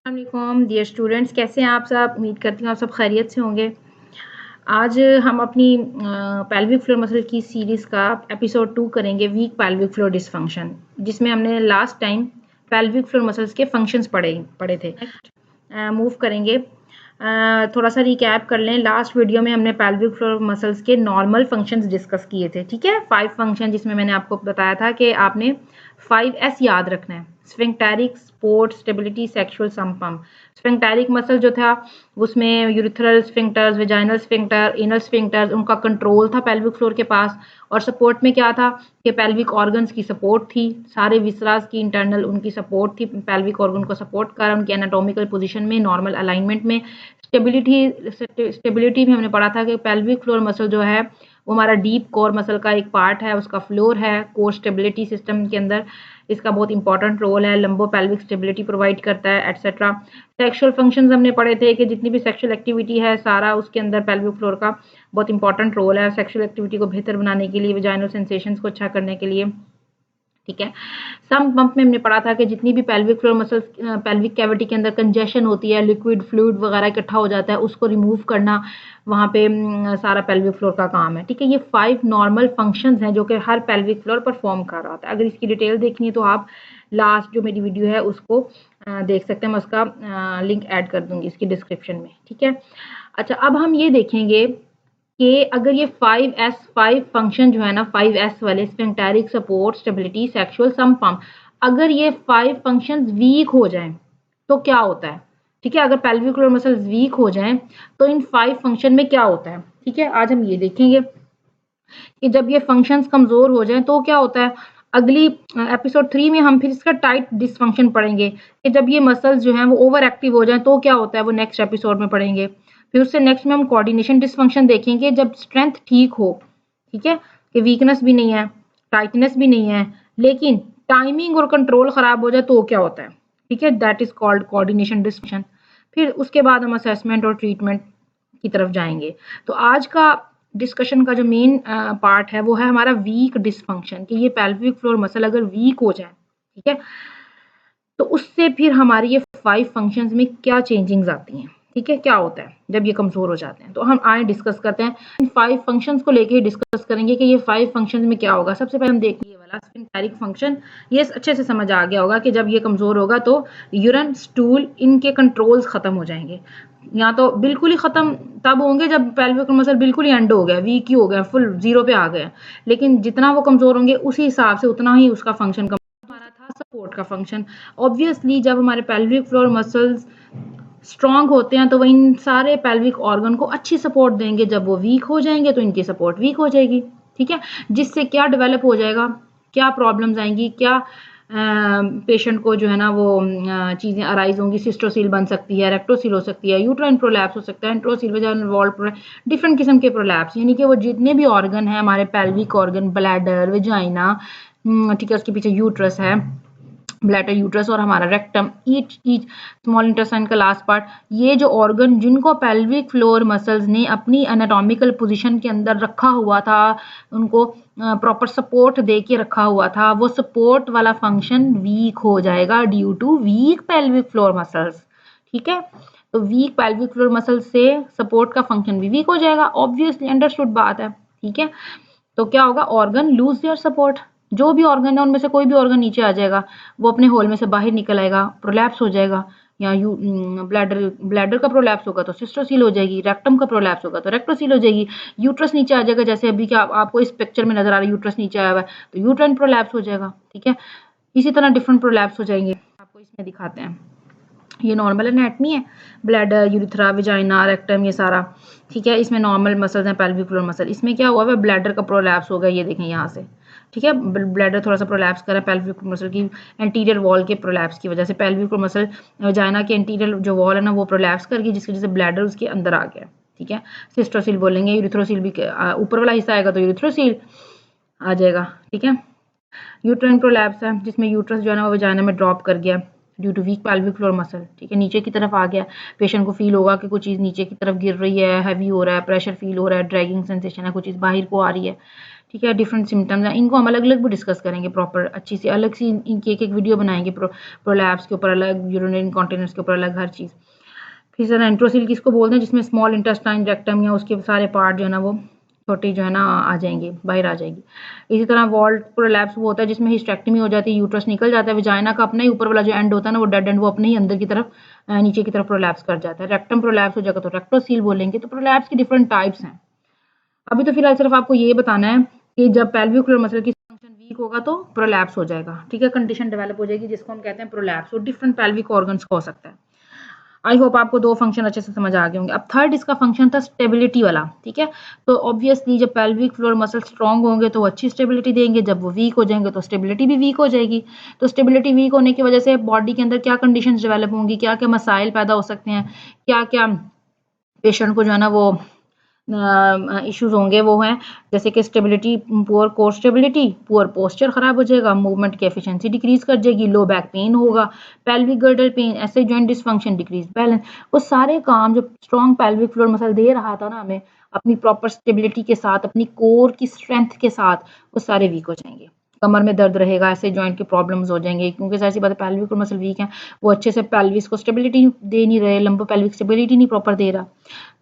अस्सलामुअलैकुम dear students, कैसे हैं आप सब। उम्मीद करती हूँ आप सब खैरियत से होंगे। आज हम अपनी पेल्विक फ्लोर मसल की सीरीज़ का एपिसोड 2 करेंगे, वीक पेल्विक फ्लोर डिसफंक्शन, जिसमें हमने last time pelvic floor muscles के फंक्शंस पढ़े थे। मूव करेंगे, थोड़ा सा रिकैप कर लें। लास्ट वीडियो में हमने पेल्विक फ्लोर मसल्स के नॉर्मल फंक्शंस डिस्कस किए थे, ठीक है। 5 फंक्शन, जिसमें मैंने आपको बताया था कि आपने 5S याद रखना है। स्फिंक्टेरिक, सपोर्ट, स्टेबिलिटी, सेक्सुअल, सम पम्प। स्फिंक्टेरिक मसल जो था उसमें urethral sphincters, vaginal sphincter, anal sphincters, उनका कंट्रोल था पेल्विक फ्लोर के पास। और सपोर्ट में क्या था कि पेल्विक ऑर्गन्स की सपोर्ट थी, सारे विसरास की इंटरनल उनकी सपोर्ट थी, पेल्विक ऑर्गन को सपोर्ट कर उनके एनाटॉमिकल पोजीशन में, नॉर्मल अलाइनमेंट में। स्टेबिलिटी में हमने पढ़ा था कि पेल्विक फ्लोर मसल जो है वो हमारा डीप कोर मसल का एक पार्ट है, उसका फ्लोर है कोर स्टेबिलिटी सिस्टम के अंदर। इसका बहुत इंपॉर्टेंट रोल है, लंबो पेल्विक स्टेबिलिटी प्रोवाइड करता है, एटसेट्रा। सेक्सुअल फंक्शंस हमने पढ़े थे कि जितनी भी सेक्सुअल एक्टिविटी है सारा उसके अंदर पेल्विक फ्लोर का बहुत इंपॉर्टेंट रोल है, सेक्सुअल एक्टिविटी को बेहतर बनाने के लिए, वेजाइनल सेंसेशंस को अच्छा करने के लिए, ठीक है। सम पंप में हमने पढ़ा था कि जितनी भी pelvic floor muscles, pelvic cavity के अंदर कंजेशन होती है, लिक्विड फ्लूइड वगैरह इकट्ठा हो जाता है, उसको रिमूव करना वहाँ पे सारा पेल्विक फ्लोर का काम है, ठीक है। ये 5 नॉर्मल फंक्शंस हैं जो कि हर पेल्विक फ्लोर परफॉर्म कर रहा होता है। अगर इसकी डिटेल देखनी है तो आप लास्ट जो मेरी वीडियो है उसको देख सकते हैं, मैं उसका लिंक ऐड कर दूंगी इसकी डिस्क्रिप्शन में, ठीक है। अच्छा, अब हम ये देखेंगे कि अगर ये 5 फंक्शन जो है ना, 5S वाले, स्फिंक्टेरिक, सपोर्ट, स्टेबिलिटी, सेक्सुअल, सम पम्प, अगर ये 5 फंक्शंस वीक हो जाएं तो क्या होता है, ठीक है। अगर पेल्विक फ्लोर मसल्स वीक हो जाएं तो इन 5 फंक्शन में क्या होता है, ठीक है। आज हम ये देखेंगे कि जब ये फंक्शंस कमजोर हो जाएं तो क्या होता है। अगली एपिसोड 3 में हम फिर इसका टाइट डिसफंक्शन पढ़ेंगे कि जब ये मसल्स जो हैं वो ओवर एक्टिव हो जाएं तो क्या होता है, वो नेक्स्ट एपिसोड में पढ़ेंगे। फिर उससे नेक्स्ट में हम कोऑर्डिनेशन डिसफंक्शन देखेंगे जब स्ट्रेंथ ठीक हो, ठीक है, कि वीकनेस भी नहीं है, टाइटनेस भी नहीं है, लेकिन टाइमिंग और कंट्रोल खराब हो जाए तो क्या होता है, ठीक है। That is called coordination dysfunction. फिर उसके बाद हम असेसमेंट और ट्रीटमेंट की तरफ जाएंगे। तो आज का डिस्कशन का जो मेन पार्ट है वो है हमारा वीक डिसफंक्शन, कि ये पेल्विक फ्लोर मसल अगर वीक हो जाए, ठीक है, तो उससे फिर हमारी ये 5 फंक्शंस में क्या चेंजिंग्स आती हैं, ठीक है, क्या होता है जब ये कमजोर हो जाते हैं। तो हम आए डिस्कस करते हैं, इन 5 फंक्शंस को लेके डिस्कस करेंगे कि ये 5 फंक्शंस में क्या होगा। सबसे पहले हम देखेंगे ये वाला स्फिंक्टेरिक फंक्शन। ये अच्छे से समझ आ गया होगा कि जब ये कमजोर होगा तो यूरिन, स्टूल, इनके कंट्रोल्स खत्म हो जाएंगे। या तो बिल्कुल ही खत्म तब होंगे जब पेल्विक मसल बिल्कुल ही एंड हो गया, वीक ही हो गया, फुल जीरो पे आ गया, लेकिन जितना वो कमजोर होंगे उसी हिसाब से उतना ही उसका फंक्शन हमारा था सपोर्ट का फंक्शन। ऑब्वियसली जब हमारे पेल्विक फ्लोर मसल्स स्ट्रांग होते हैं तो वो इन सारे पेल्विक ऑर्गन को अच्छी सपोर्ट देंगे, जब वो वीक हो जाएंगे तो इनकी सपोर्ट वीक हो जाएगी, ठीक है। जिससे क्या डेवलप हो जाएगा, क्या प्रॉब्लम्स आएंगी, क्या पेशेंट को जो है ना वो चीज़ें अराइज होंगी। सिस्टोसील बन सकती है, रेक्टोसील हो सकती है, यूट्राइन प्रोलैप्स हो सकता है, एंट्रोसील, वेजाइनल वॉल, डिफरेंट किस्म के प्रोलैप्स, यानी कि वो जितने भी ऑर्गन है हमारे पेल्विक ऑर्गन, ब्लैडर, वेजाइना, ठीक है, उसके पीछे यूट्रस है, ब्लैडर, यूट्रस और हमारा रेक्टम, ईच स्मॉल इंटेस्टाइन का लास्ट पार्ट, ये जो ऑर्गन जिनको पेल्विक फ्लोर मसल्स ने अपनी एनाटॉमिकल पोजीशन के अंदर रखा हुआ था, उनको प्रॉपर सपोर्ट दे के रखा हुआ था, वो सपोर्ट वाला फंक्शन वीक हो जाएगा due to weak pelvic floor muscles, ठीक है। तो वीक पेल्विक फ्लोर मसल से सपोर्ट का फंक्शन भी वीक हो जाएगा, ऑब्वियसली अंडरस्टूड बात है, ठीक है। तो क्या होगा, ऑर्गन लूज देयर सपोर्ट, जो भी ऑर्गन है उनमें से कोई भी ऑर्गन नीचे आ जाएगा, वो अपने होल में से बाहर निकल आएगा, प्रोलैप्स हो जाएगा। या ब्लैडर का प्रोलैप्स होगा तो सिस्टोसील हो जाएगी, रेक्टम का प्रोलैप्स होगा तो रेक्टोसील हो जाएगी, यूट्रस नीचे आ जाएगा, जैसे अभी क्या आपको इस पिक्चर में नजर आ रहा है, यूट्रस नीचे आया हुआ है तो यूट्राइन प्रोलैप्स हो जाएगा, ठीक है। इसी तरह डिफरेंट प्रोलैप्स हो जाएंगे, आपको इसमें दिखाते हैं। ये नॉर्मल एनाटमी है, ब्लैडर, यूरिथ्रा, वेजाइना, रेक्टम, ये सारा, ठीक है। इसमें नॉर्मल मसल्स हैं, पेल्विक फ्लोर मसल। इसमें क्या हुआ है, ब्लैडर का प्रोलैप्स हो गया, ये देखें यहाँ से, ठीक है। ब्लैडर थोड़ा सा प्रोलैप्स कर रहा है पेल्विक मसल की एंटीरियर वॉल के प्रोलैप्स की वजह से। पेल्विक मसल वेजाइना के एंटीरियर जो वॉल है ना वो प्रोलैप्स कर गई, जिसकी वजह से ब्लैडर उसके अंदर आ गया, ठीक है। सिस्टोसील बोलेंगे, यूरिथ्रोसील भी ऊपर वाला हिस्सा आएगा तो यूरिथ्रोसील आ जाएगा, ठीक है। यूट्राइन प्रोलैप्स है, जिसमें यूट्रस जो है ना वो वेजाइना में ड्रॉप कर गया due to weak pelvic floor muscle, ठीक है, नीचे की तरफ आ गया। पेशेंट को फील होगा कि कुछ चीज़ नीचे की तरफ गिर रही है, हैवी हो रहा है, प्रेशर फील हो रहा है, ड्रैगिंग सेंसेशन है, कुछ चीज़ बाहर को आ रही है, ठीक है, डिफरेंट सिम्टम्स हैं, इनको हम अलग अलग भी डिस्कस करेंगे प्रॉपर अच्छी सी, अलग सी इनकी एक एक वीडियो बनाएंगे, प्रोलैप्स के ऊपर अलग, यूरिनरी इनकॉन्टिनेंस के ऊपर अलग, हर चीज़। फिर सर एंट्रोसिल किसको बोलते हैं, जिसमें स्मॉल इंटेस्टाइन, रेक्टम या उसके सारे पार्ट जो है ना वो छोटे जो है ना आ जाएंगे, बाहर आ जाएगी। इसी तरह वॉल्ट प्रोलैप्स वो होता है जिसमें हिस्टेक्टमी हो जाती है, यूट्रस निकल जाता है, विजाइना का अपना ही ऊपर वाला जो एंड होता है ना वो डेड एंड, वो अपने ही अंदर की तरफ नीचे की तरफ प्रोलैप्स कर जाता है। रेक्टम प्रोलैप्स हो जाएगा तो रेक्टोसील बोलेंगे। तो प्रोलैप्स की डिफरेंट टाइप्स हैं। अभी तो फिलहाल सिर्फ आपको ये बताना है कि जब पेल्विक फ्लोर मसल की फंक्शन वीक होगा तो प्रोलैप्स हो जाएगा, ठीक है, कंडीशन डेवलप हो जाएगी जिसको हम कहते हैं प्रोलैप्स, और डिफरेंट पेल्विक ऑर्गन्स का हो सकता है। आई होप आपको दो फंक्शन अच्छे से समझ आ गए होंगे। अब थर्ड इसका फंक्शन था स्टेबिलिटी वाला, ठीक है। तो ऑब्वियसली जब पेल्विक फ्लोर मसल स्ट्रांग होंगे तो वो अच्छी स्टेबिलिटी देंगे, जब वो वीक हो जाएंगे तो स्टेबिलिटी भी वीक हो जाएगी। तो स्टेबिलिटी वीक होने की वजह से बॉडी के अंदर क्या कंडीशंस डेवलप होंगी, क्या क्या मसाइल पैदा हो सकते हैं, क्या क्या पेशेंट को जो है ना वो इश्यूज होंगे, वो हैं जैसे कि stability, poor core stability, poor posture खराब हो जाएगा, मूवमेंट की एफिशिएंसी डिक्रीज कर जाएगी, लो बैक पेन होगा, पेल्विक गर्डल पेन, ऐसे जॉइंट डिसफंक्शन, डिक्रीज बैलेंस। वो सारे काम जो स्ट्रॉन्ग पेल्विक फ्लोर मसल दे रहा था ना हमें, अपनी प्रॉपर स्टेबिलिटी के साथ, अपनी कोर की स्ट्रेंथ के साथ, वो सारे वीक हो जाएंगे। कमर में दर्द रहेगा, ऐसे जॉइंट के प्रॉब्लम्स हो जाएंगे, क्योंकि ऐसी बात है पेल्विक फ्लोर मसल वीक है, वो अच्छे से पेल्विस को स्टेबिलिटी दे नहीं रहे, लंबो पेल्विक स्टेबिलिटी नहीं प्रॉपर दे रहा।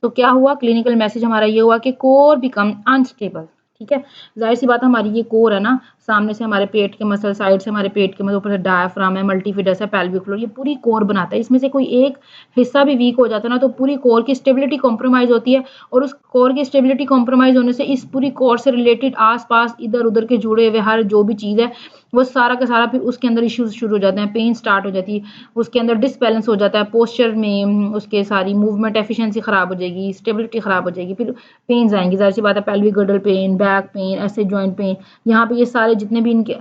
तो क्या हुआ, क्लिनिकल मैसेज हमारा ये हुआ कि कोर बिकम अनस्टेबल, ठीक है। जाहिर सी बात है, हमारी ये कोर है ना, सामने से हमारे पेट के मसल, साइड से हमारे पेट के मसल, ऊपर से डायफ्राम है, मल्टीफिडस है, पेल्विक फ्लोर, ये पूरी कोर बनाता है। इसमें से कोई एक हिस्सा भी वीक हो जाता है ना तो पूरी कोर की स्टेबिलिटी कॉम्प्रोमाइज होती है, और उस कोर की स्टेबिलिटी कॉम्प्रोमाइज होने से इस पूरी कोर से रिलेटेड आसपास इधर उधर के जुड़े हुए हर जो भी चीज़ है वो सारा का सारा फिर उसके अंदर इश्यूज शुरू हो जाते हैं, पेन स्टार्ट हो जाती है, उसके अंदर डिसबैलेंस हो जाता है पोस्चर में, उसके सारी मूवमेंट एफिशिएंसी खराब हो जाएगी, स्टेबिलिटी खराब हो जाएगी, फिर पेन्स आएंगी। जाहिर सी बात है, pelvic girdle pain, back pain, ऐसे जॉइंट पेन, यहाँ पे ये सारे जितने भी इनके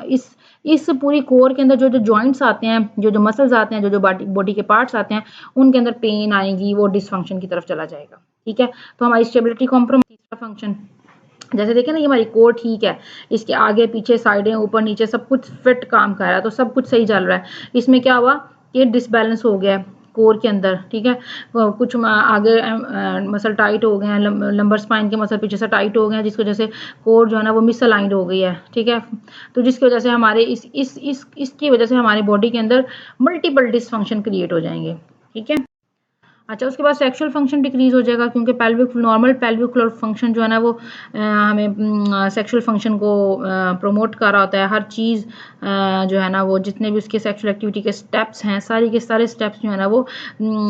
इस पूरी कोर के अंदर जो जो जॉइंट्स आते हैं, जो जो मसल्स आते हैं, जो जो बॉडी के पार्ट्स आते हैं, उनके अंदर पेन आएगी, वो डिसफंक्शन की तरफ चला जाएगा, ठीक है। तो हमारी स्टेबिलिटी कॉम्प्रोमाइज, तीसरा फंक्शन, जैसे देखें ना, ये हमारी कोर ठीक है, इसके आगे पीछे साइडें ऊपर नीचे सब कुछ फिट काम कर रहा है, तो सब कुछ सही चल रहा है। इसमें क्या हुआ कि डिसबैलेंस हो गया है कोर के अंदर, ठीक है, कुछ आगे मसल टाइट हो गए हैं, लंबर स्पाइन के मसल पीछे से टाइट हो गए हैं, जिसकी वजह से कोर जो है ना वो मिसअलाइंड हो गई है, ठीक है। तो जिसकी वजह से हमारे इसकी वजह से हमारी बॉडी के अंदर मल्टीपल डिसफंक्शन क्रिएट हो जाएंगे, ठीक है। अच्छा, उसके बाद सेक्सुअल फंक्शन डिक्रीज हो जाएगा, क्योंकि pelvic normal pelvic floor function जो है ना वो हमें सेक्सुअल फंक्शन को प्रमोट कर रहा होता है। हर चीज़ जो है ना वो जितने भी उसके सेक्सुअल एक्टिविटी के स्टेप्स हैं, सारे के सारे स्टेप्स जो है ना वो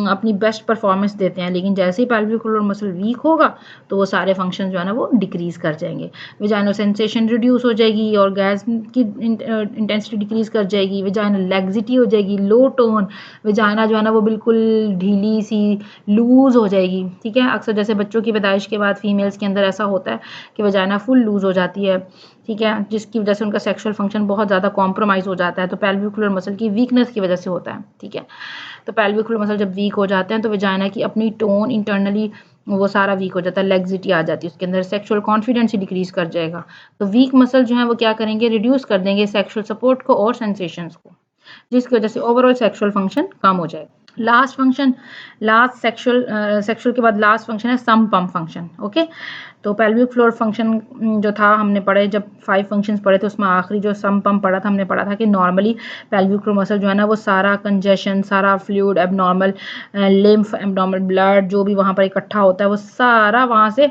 अपनी बेस्ट परफॉर्मेंस देते हैं। लेकिन जैसे ही पेल्विक फ्लोर मसल वीक होगा तो वो सारे फंक्शन जो है ना वो डिक्रीज कर जाएंगे। विजाइनल सेंसेशन रिड्यूस हो जाएगी, और गैस की इंटेंसिटी डिक्रीज कर जाएगी, विजाइनल लैक्सिटी हो जाएगी, लो टोन, विजाइना जो है ना वो बिल्कुल ढीली सी लूज हो जाएगी, ठीक है। अक्सर जैसे बच्चों की पैदाइश के बाद फीमेल्स के अंदर ऐसा होता है कि वजाइना फुल लूज हो जाती है, ठीक है, जिसकी वजह से उनका सेक्सुअल फंक्शन बहुत ज़्यादा कॉम्प्रोमाइज हो जाता है। तो पेल्विक फ्लोर मसल की वीकनेस की वजह से होता है, ठीक है। तो पेल्विक फ्लोर मसल जब वीक हो जाते हैं तो वजाइना की अपनी टोन इंटरनली वो सारा वीक हो जाता है, लेग्जिटी आ जाती है उसके अंदर, सेक्सुअल कॉन्फिडेंस ही डिक्रीज कर जाएगा। तो वीक मसल जो है वो क्या करेंगे, रिड्यूस कर देंगे सेक्सुअल सपोर्ट को और सेंसेशंस को, जिसकी वजह से ओवरऑल सेक्सुअल फंक्शन कम हो जाएगा। लास्ट फंक्शन, लास्ट सेक्सुअल के बाद लास्ट फंक्शन है सम पम्प फंक्शन, ओके। तो पेल्विक फ्लोर फंक्शन जो था हमने पढ़े, जब 5 फंक्शंस पढ़े तो उसमें आखिरी जो सम पम्प पढ़ा था, हमने पढ़ा था कि नॉर्मली पेल्विक फ्लोर मसल जो है ना वो सारा कंजेशन, सारा fluid, abnormal lymph, abnormal blood जो भी वहाँ पर इकट्ठा होता है वो सारा वहाँ से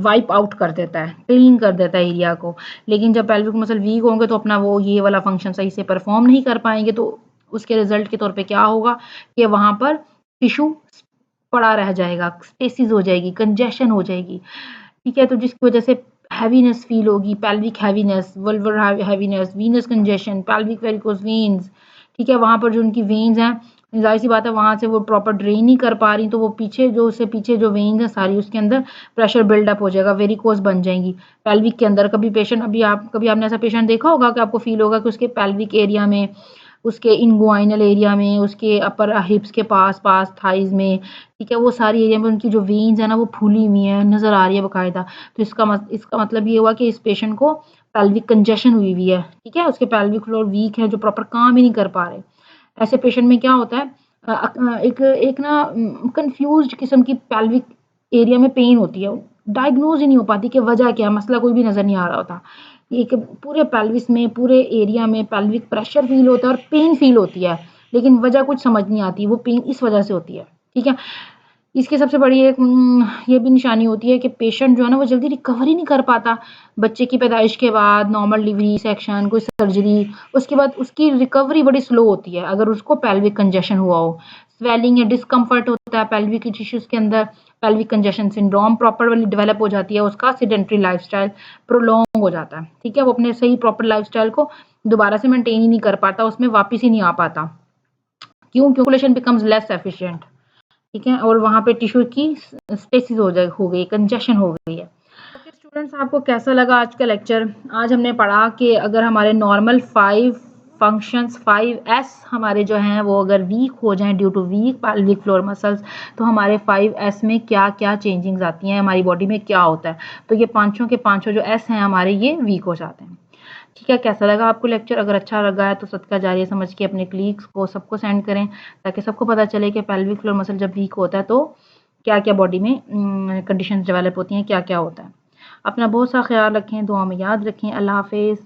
वाइप आउट कर देता है, क्लीन कर देता है एरिया को। लेकिन जब पेल्विक मसल वीक होंगे तो अपना वो ये वाला फंक्शन सही से परफॉर्म नहीं कर पाएंगे, तो उसके रिजल्ट के तौर पे क्या होगा कि वहां पर टिश्यू पड़ा रह जाएगा, स्टेसिस हो जाएगी, कंजेशन हो जाएगी, ठीक है। तो जिसकी वजह से हैवीनेस फील होगी, pelvic heaviness, vulvar heaviness, Venus congestion, pelvic varicose veins, ठीक है। वहां पर जो उनकी वेन्स हैं, जाहिर सी बात है वहां से वो प्रॉपर ड्रेन नहीं कर पा रही, तो वो पीछे जो उससे पीछे जो वेन्स है सारी, उसके अंदर प्रेशर बिल्डअप हो जाएगा, वेरिकोज बन जाएंगी पेल्विक के अंदर। कभी आपने ऐसा पेशेंट देखा होगा कि आपको फील होगा कि उसके पेल्विक एरिया में, उसके इंगुइनल एरिया में, उसके अपर हिप्स के पास थाइज में, ठीक है, वो सारी एरिया में उनकी जो वेन्स है ना वो फूली हुई है, नजर आ रही है बकायदा। तो इसका मतलब ये हुआ कि इस पेशेंट को पेल्विक कंजेशन हुई हुई है, ठीक है, उसके पेल्विक फ्लोर वीक है, जो प्रॉपर काम ही नहीं कर पा रहे। ऐसे पेशेंट में क्या होता है, एक ना कंफ्यूज्ड किस्म की पेल्विक एरिया में पेन होती है, डायग्नोज ही नहीं हो पाती कि वजह क्या है, मसला कोई भी नज़र नहीं आ रहा होता। एक पूरे पेल्विस में, पूरे एरिया में पेल्विक प्रेशर फील होता है और पेन फील होती है, लेकिन वजह कुछ समझ नहीं आती, वो पेन इस वजह से होती है। ठीक है, इसकी सबसे बड़ी एक ये भी निशानी होती है कि पेशेंट जो है ना वो जल्दी रिकवर ही नहीं कर पाता। बच्चे की पैदाइश के बाद नॉर्मल डिलीवरी सेक्शन, कोई सर्जरी, उसके बाद उसकी रिकवरी बड़ी स्लो होती है अगर उसको पेल्विक कंजेशन हुआ हो। स्वेलिंग या डिस्कम्फर्ट होता है पेल्विक टिश्यूज के अंदर, pelvic congestion syndrome properly develop हो जाती है, उसका सेडेंटरी लाइफस्टाइल प्रोलॉन्ग हो जाता है। ठीक है, वो अपने सही प्रॉपर लाइफस्टाइल को दोबारा से मेंटेन ही नहीं कर पाता, उसमें वापस ही नहीं आ पाता। क्यों? Circulation becomes less efficient. ठीक है, और वहां पे टिश्यू की स्पेसिस हो गई, कंजेशन हो गई है। ओके स्टूडेंट्स, आपको कैसा लगा आज का लेक्चर? आज हमने पढ़ा कि अगर हमारे नॉर्मल 5 फंक्शंस 5S हमारे जो हैं वो अगर वीक हो जाएं due to weak pelvic floor muscles, तो हमारे 5S में क्या क्या चेंजिंग्स आती हैं, हमारी बॉडी में क्या होता है। तो ये पांचों के पांचों जो S हैं हमारे, ये वीक हो जाते हैं। ठीक है, कैसा लगा आपको लेक्चर? अगर अच्छा लगा है तो सदका जारिया समझ के अपने कलीग्स को सबको सेंड करें, ताकि सबको पता चले कि पेल्विक फ्लोर मसल जब वीक होता है तो क्या क्या बॉडी में कंडीशंस डेवलप होती हैं, क्या क्या होता है। अपना बहुत सा ख्याल रखें, दुआ में याद रखें। अल्लाह हाफिज़।